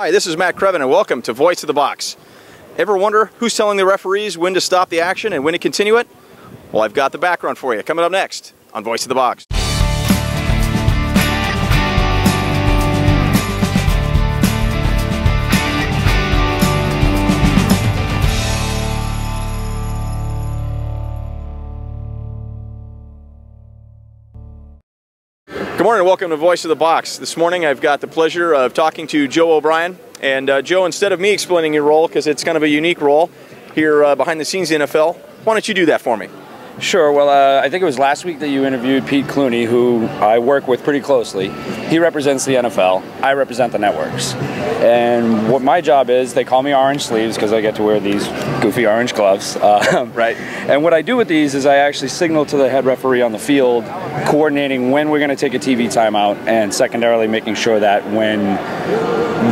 Hi, this is Matt Crevin and welcome to Voice of the Box. Ever wonder who's telling the referees when to stop the action and when to continue it? Well, I've got the background for you. Coming up next on Voice of the Box. Good morning and welcome to Voice of the Box. This morning I've got the pleasure of talking to Joe O'Brien. And Joe, instead of me explaining your role, because it's kind of a unique role here behind the scenes in the NFL, why don't you do that for me? Sure. Well, I think it was last week that you interviewed Pete Clooney, who I work with pretty closely. He represents the NFL. I represent the networks. And what my job is, they call me Orange Sleeves because I get to wear these goofy orange gloves. Right. And what I do with these is I actually signal to the head referee on the field, coordinating when we're going to take a TV timeout, and secondarily making sure that when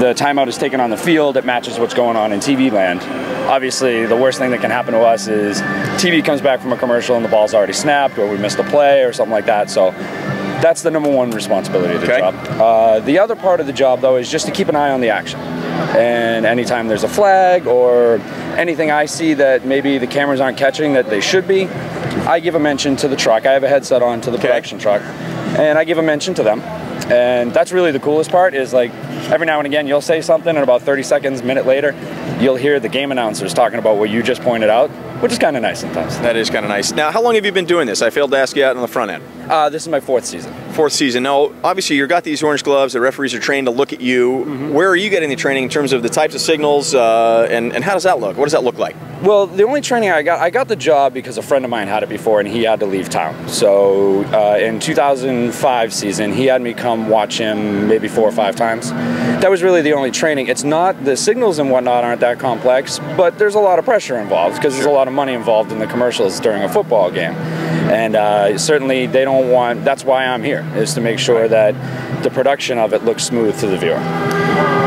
the timeout is taken on the field, it matches what's going on in TV land. Obviously, the worst thing that can happen to us is TV comes back from a commercial and the ball's already snapped, or we missed a play or something like that. So that's the #1 responsibility of the job. The other part of the job, though, is just to keep an eye on the action. And anytime there's a flag or anything I see that maybe the cameras aren't catching that they should be, I give a mention to the truck. I have a headset on to the production truck, and I give a mention to them. And that's really the coolest part is, like, every now and again you'll say something and about 30 seconds, minute later, you'll hear the game announcers talking about what you just pointed out, which is kind of nice sometimes. That is kind of nice. Now, how long have you been doing this? I failed to ask you out on the front end. This is my 4th season. 4th season. Now, obviously, you've got these orange gloves. The referees are trained to look at you. Where are you getting the training in terms of the types of signals, and how does that look? What does that look like? Well, the only training I got the job because a friend of mine had it before and he had to leave town. So in 2005 season, he had me come watch him maybe 4 or 5 times. That was really the only training. It's not, the signals and whatnot aren't that complex, but there's a lot of pressure involved because there's a lot of money involved in the commercials during a football game. And certainly they don't want, that's why I'm here, is to make sure that the production of it looks smooth to the viewer.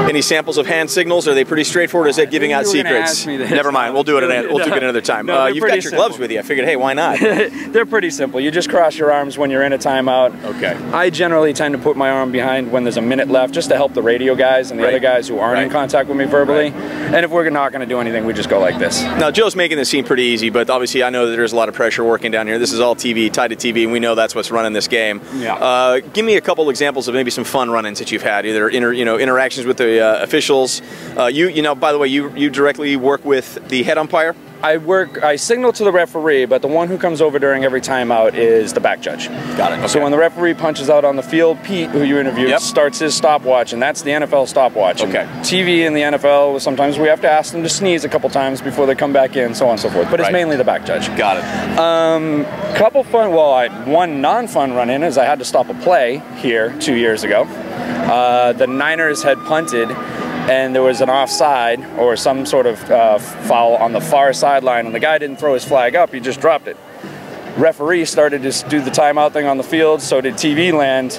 Any samples of hand signals? Are they pretty straightforward? Is that giving out secrets? Never mind. We'll do it. We'll do it another time. No, you've got your gloves with you. I figured, hey, why not? They're pretty simple. You just cross your arms when you're in a timeout. Okay. I generally tend to put my arm behind when there's a minute left, just to help the radio guys and the other guys who aren't in contact with me verbally. And if we're not going to do anything, we just go like this. Now, Joe's making this seem pretty easy, but obviously I know that there's a lot of pressure working down here. This is all TV, tied to TV, and we know that's what's running this game. Yeah. Give me a couple examples of maybe some fun run-ins that you've had, either interactions with the officials. You know, by the way, you directly work with the head umpire? I signal to the referee, but the one who comes over during every timeout is the back judge. Got it. Okay. So when the referee punches out on the field, Pete, who you interviewed, starts his stopwatch, and that's the NFL stopwatch. Okay. And TV in the NFL, sometimes we have to ask them to sneeze a couple times before they come back in, so on and so forth. But it's mainly the back judge. Got it. Couple fun, one non-fun run-in is I had to stop a play here 2 years ago. The Niners had punted, and there was an offside or some sort of foul on the far sideline, and the guy didn't throw his flag up, he just dropped it. Referee started to do the timeout thing on the field, so did TV land.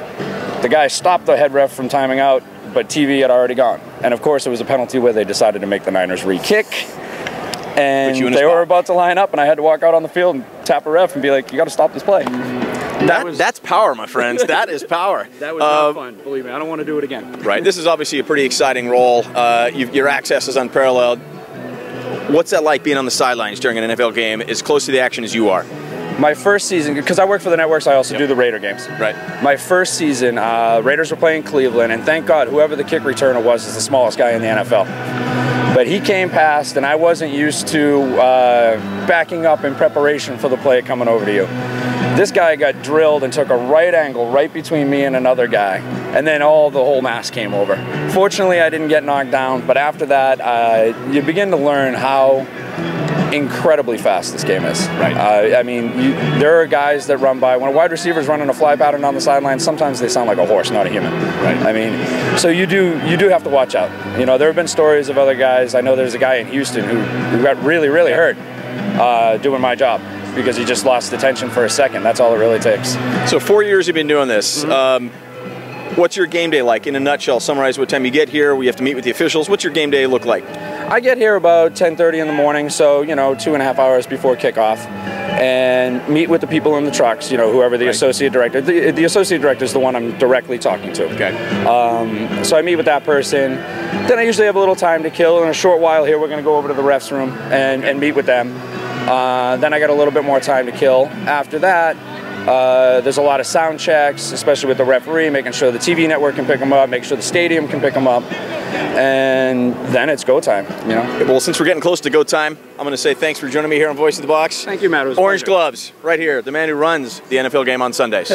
The guy stopped the head ref from timing out, but TV had already gone. And of course it was a penalty where they decided to make the Niners re-kick. And they were about to line up, and I had to walk out on the field and tap a ref and be like, you got to stop this play. That's power, my friends. That is power. That was not fun, believe me. I don't want to do it again. Right. This is obviously a pretty exciting role. Your access is unparalleled. What's that like being on the sidelines during an NFL game, as close to the action as you are? My first season, because I work for the networks, I also do the Raider games. Right. My first season, Raiders were playing Cleveland, and thank God whoever the kick returner was is the smallest guy in the NFL. But he came past, and I wasn't used to backing up in preparation for the play coming over to you. This guy got drilled and took a right angle right between me and another guy, and then the whole mass came over. Fortunately, I didn't get knocked down, but after that, you begin to learn how incredibly fast this game is. Right. I mean, there are guys that run by. When a wide receiver's running a fly pattern down the sideline, sometimes they sound like a horse, not a human. Right. I mean, so you do have to watch out. You know, there have been stories of other guys. I know there's a guy in Houston who got really, really hurt doing my job because he just lost attention for a second. That's all it really takes. So 4 years you've been doing this. What's your game day like in a nutshell? Summarize what time you get here. We have to meet with the officials. What's your game day look like? I get here about 10:30 in the morning, so 2.5 hours before kickoff, and meet with the people in the trucks. Whoever the associate director. The associate director is the one I'm directly talking to. Okay. So I meet with that person. Then I usually have a little time to kill. In a short while here, we're going to go over to the refs room and meet with them. Then I got a little bit more time to kill. After that, there's a lot of sound checks, especially with the referee, making sure the TV network can pick them up, make sure the stadium can pick them up, and then it's go time. Well, since we're getting close to go time, I'm going to say thanks for joining me here on Voice of the Box. Thank you, Matt. It was Orange gloves, right here. The man who runs the NFL game on Sundays.